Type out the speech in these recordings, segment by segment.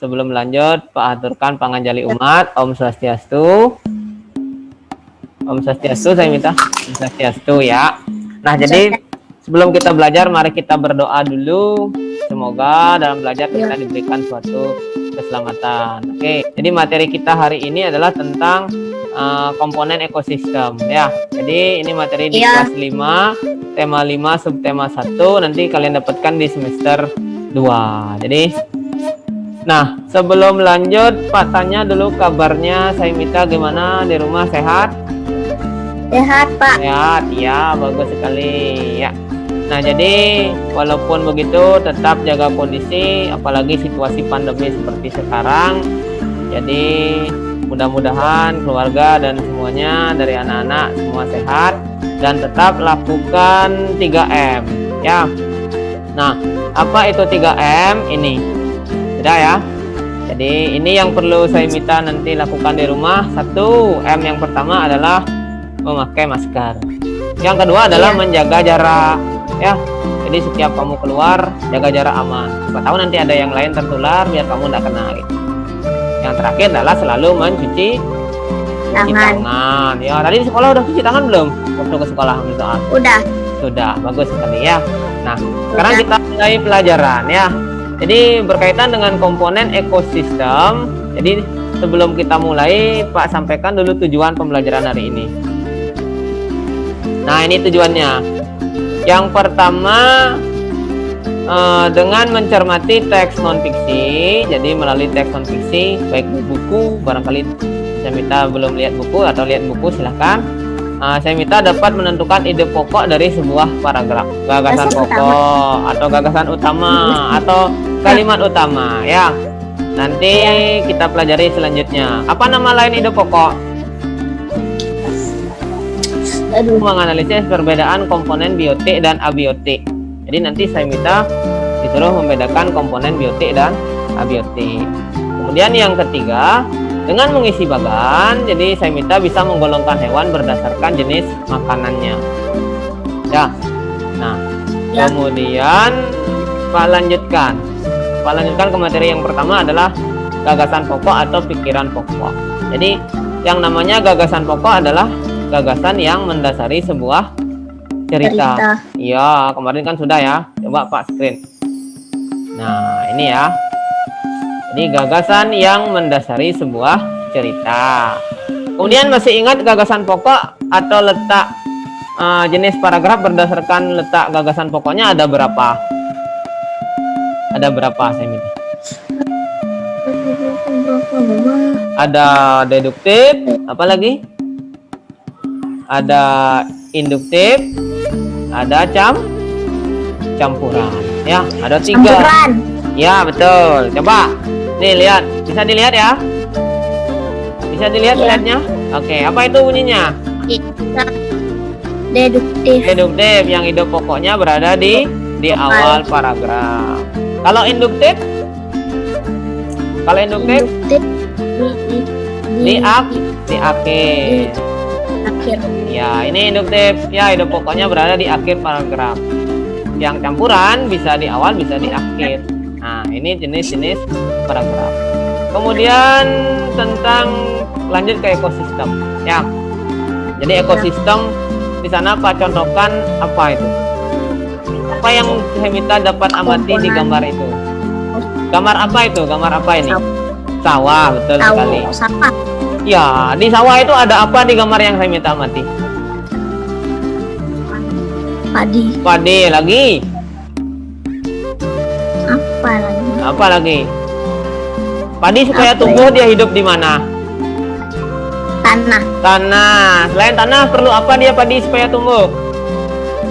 sebelum lanjut, Pak aturkan panganjali umat. Om Swastiastu. Om Swastiastu, saya minta Om Swastiastu ya. Nah, jadi sebelum kita belajar, mari kita berdoa dulu. Semoga dalam belajar kita diberikan suatu keselamatan. Oke, jadi materi kita hari ini adalah tentang komponen ekosistem ya. Jadi ini materi di kelas 5, tema 5, subtema 1. Nanti kalian dapatkan di semester 2. Jadi, nah sebelum lanjut, Pak tanya dulu kabarnya. Saya minta gimana di rumah, sehat? Sehat, Pak. Sehat, ya, bagus sekali ya. Nah, jadi walaupun begitu tetap jaga kondisi, apalagi situasi pandemi seperti sekarang. Jadi mudah-mudahan keluarga dan semuanya dari anak-anak semua sehat dan tetap lakukan 3M ya. Nah, apa itu 3M ini? Sudah ya. Jadi ini yang perlu saya minta nanti lakukan di rumah. 1M yang pertama adalah memakai masker. Yang kedua adalah menjaga jarak ya. Jadi setiap kamu keluar jaga jarak aman. Siapa tahu nanti ada yang lain tertular biar kamu tidak kena gitu. Yang terakhir adalah selalu mencuci tangan. Ya, tadi di sekolah udah cuci tangan belum? Waktu ke sekolah misalnya. Udah. Sudah, bagus sekali ya. Nah, sekarang kita mulai pelajaran ya. Jadi berkaitan dengan komponen ekosistem. Jadi sebelum kita mulai, Pak sampaikan dulu tujuan pembelajaran hari ini. Nah, ini tujuannya. Yang pertama, dengan mencermati teks non-fiksi. Jadi melalui teks non-fiksi, baik di buku, barangkali saya minta belum lihat buku atau lihat buku, silahkan. Saya minta dapat menentukan ide pokok dari sebuah paragraf, gagasan pokok atau gagasan utama atau kalimat utama ya. Nanti kita pelajari selanjutnya. Apa nama lain ide pokok? Menganalisis perbedaan komponen biotik dan abiotik. Jadi nanti saya minta disuruh membedakan komponen biotik dan abiotik. Kemudian yang ketiga, dengan mengisi bagan, jadi saya minta bisa menggolongkan hewan berdasarkan jenis makanannya. Ya. Nah, kemudian Pak lanjutkan. Pak lanjutkan ke materi yang pertama adalah gagasan pokok atau pikiran pokok. Jadi yang namanya gagasan pokok adalah gagasan yang mendasari sebuah cerita. Iya, kemarin kan sudah ya. Coba Pak screen. Nah, ini ya. Ini gagasan yang mendasari sebuah cerita. Kemudian masih ingat gagasan pokok atau letak jenis paragraf berdasarkan letak gagasan pokoknya ada berapa? Ada berapa saya minta? Ada deduktif, apa lagi? Ada induktif, ada campuran. Ya, ada 3. Campuran. Ya, betul. Coba nih lihat, bisa dilihat ya? Bisa dilihat lihatnya? Oke, apa itu bunyinya? Deduktif. Deduktif, yang ide pokoknya berada di awal paragraf. Kalau induktif? Kalau induktif? Di akhir. Ya, ini induktif. Ya, ide pokoknya berada di akhir paragraf. Yang campuran bisa di awal, bisa di akhir. Nah, ini jenis-jenis paragraf. Kemudian tentang lanjut ke ekosistem. Ya. Jadi ekosistem di sana Pak contohkan apa itu? Apa yang saya minta dapat amati di gambar itu? Gambar apa itu? Gambar apa ini? Sawah, betul sekali. Sawah. Ya, di sawah itu ada apa di gambar yang saya minta amati? Padi. Padi lagi. Apa lagi? Apa lagi? Padi supaya tumbuh dia hidup di mana? Tanah. Tanah. Selain tanah perlu apa dia padi supaya tumbuh?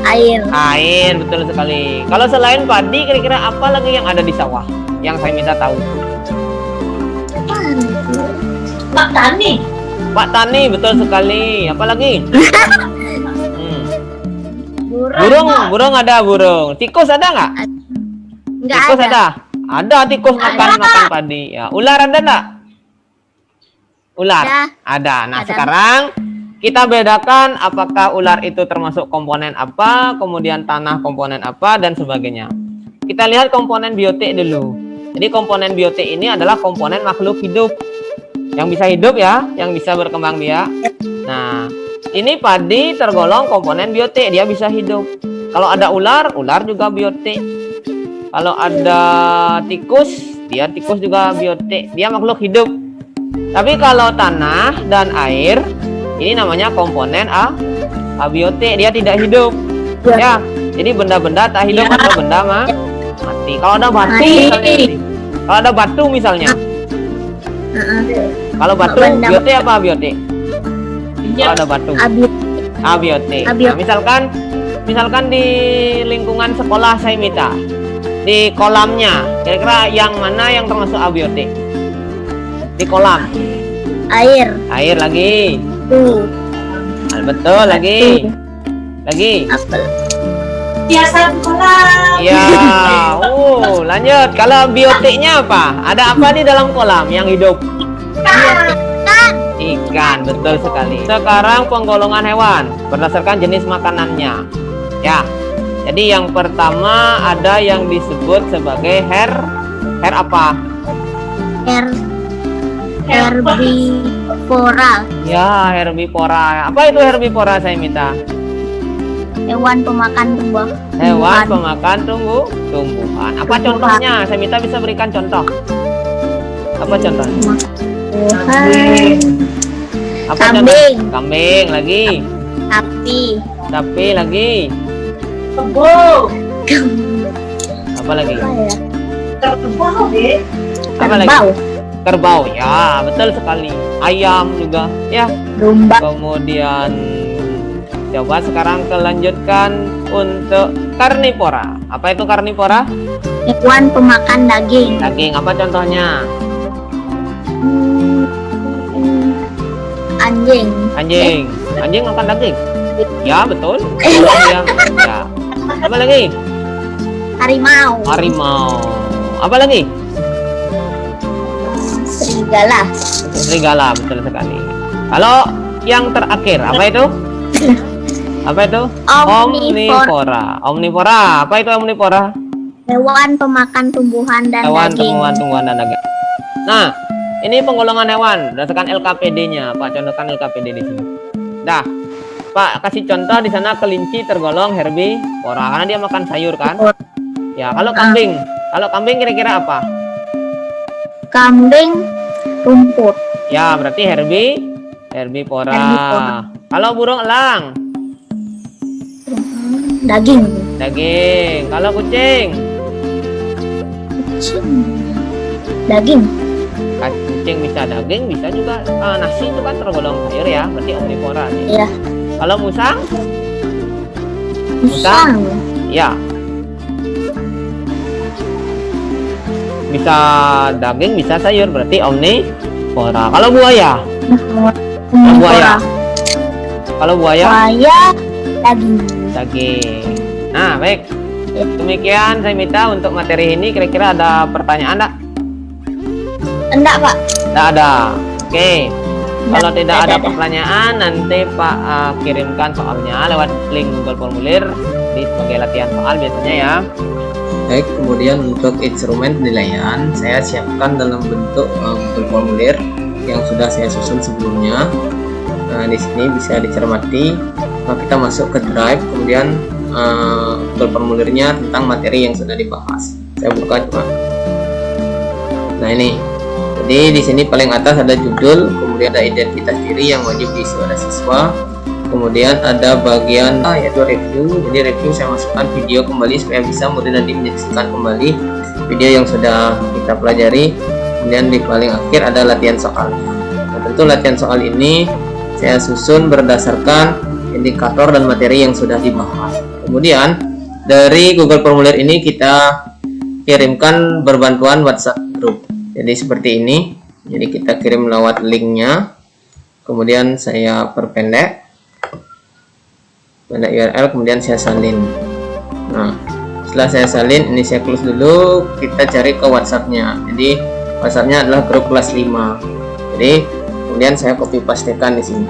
Air. Air, betul sekali. Kalau selain padi kira-kira apa lagi yang ada di sawah yang saya minta tahu? Pak Tani. Pak Tani, betul sekali. Apa lagi? Burung ada burung. Tikus ada nggak? Nggak Tikus ada. Ada tikus makan padi. Ya. Ular ada nggak? Ular ada. Nah, sekarang kita bedakan apakah ular itu termasuk komponen apa, kemudian tanah komponen apa, dan sebagainya. Kita lihat komponen biotik dulu. Jadi komponen biotik ini adalah komponen makhluk hidup yang bisa hidup ya, yang bisa berkembang biak. Nah, ini padi tergolong komponen biotik, dia bisa hidup. Kalau ada ular, ular juga biotik. Kalau ada tikus, dia tikus juga biotik, dia makhluk hidup. Tapi kalau tanah dan air, ini namanya komponen abiotik, dia tidak hidup. Ya, jadi benda-benda tak hidup atau benda mati. Kalau ada batu misalnya, kalau ada batu misalnya, kalau batu biotik apa abiotik? Kalau ada batu, abiotik. Nah, misalkan di lingkungan sekolah saya minta, di kolamnya, kira-kira yang mana yang termasuk abiotik? Di kolam. Air lagi. Betul lagi. Biasa kolam. Ya, lanjut. Kalau biotiknya apa? Ada apa di dalam kolam yang hidup? Ikan, betul sekali. Sekarang penggolongan hewan berdasarkan jenis makanannya. Ya. Jadi yang pertama ada yang disebut sebagai apa? Herbivora. Ya, herbivora. Apa itu herbivora saya minta? Hewan pemakan tumbuhan. Hewan pemakan tumbuhan. Apa contohnya? Saya minta bisa berikan contoh. Apa contohnya? Apa Kambing. Contoh? Kambing lagi. Sapi lagi. Kebo. Apa lagi? Apa lagi? Kerbau. Ya, betul sekali. Ayam juga. Ya. Domba. Kemudian coba sekarang kelanjutkan untuk karnivora. Apa itu karnivora? Hewan pemakan daging. Daging. Apa contohnya? Anjing. Anjing makan daging. Ya, betul. Ya. Apa lagi? Harimau. Apa lagi? Serigala, betul sekali. Kalau yang terakhir, apa itu? Omnivora. Apa itu omnivora? Hewan pemakan tumbuhan dan daging. Tumbuhan dan daging. Nah, ini penggolongan hewan berdasarkan LKPD-nya. Pak, contohkan LKPD di sini. Dah. Pak, kasih contoh di sana kelinci tergolong herbivora karena dia makan sayur kan? Ya, kalau kambing kira-kira apa? Kambing rumput. Ya, berarti herbivora. Kalau burung elang? Daging. Kalau kucing? Daging. Kucing bisa daging, bisa juga nasi itu kan tergolong sayur ya, berarti omnivora. Iya. Kalau musang? Ya. Bisa daging, bisa sayur, berarti omnivora. Kalau buaya? Kalau buaya? Daging. Nah, baik. Demikian saya minta untuk materi ini. Kira-kira ada pertanyaan enggak? Enggak, Pak. Tidak ada. Oke. Kalau tidak ada pertanyaan, nanti Pak kirimkan soalnya lewat link Google Formulir di sebagai latihan soal biasanya ya. Baik, kemudian untuk instrumen penilaian saya siapkan dalam bentuk Google Formulir yang sudah saya susun sebelumnya. Nah, di sini bisa dicermati. Nah, kita masuk ke Drive, kemudian Google Formulirnya tentang materi yang sudah dibahas. Saya buka cuma. Nah, ini. Jadi di sini paling atas ada judul, kemudian ada identitas diri yang wajib diisi oleh siswa. Kemudian ada bagian yaitu review. Jadi review saya masukkan video kembali supaya bisa mudah nanti menyaksikan kembali video yang sudah kita pelajari. Kemudian di paling akhir ada latihan soal. Nah, tentu latihan soal ini saya susun berdasarkan indikator dan materi yang sudah dibahas. Kemudian dari Google Formulir ini kita kirimkan berbantuan WhatsApp group. Jadi seperti ini. Jadi kita kirim lewat linknya. Kemudian saya perpendek pada URL, kemudian saya salin. Nah, setelah saya salin, ini saya close dulu. Kita cari ke WhatsApp-nya. Jadi WhatsApp-nya adalah grup kelas 5. Jadi kemudian saya copy pastekan di sini.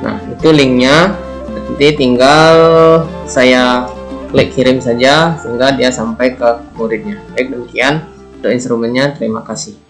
Nah, itu linknya. Nanti tinggal saya klik kirim saja sehingga dia sampai ke muridnya. Baik, demikian. Untuk instrumennya terima kasih.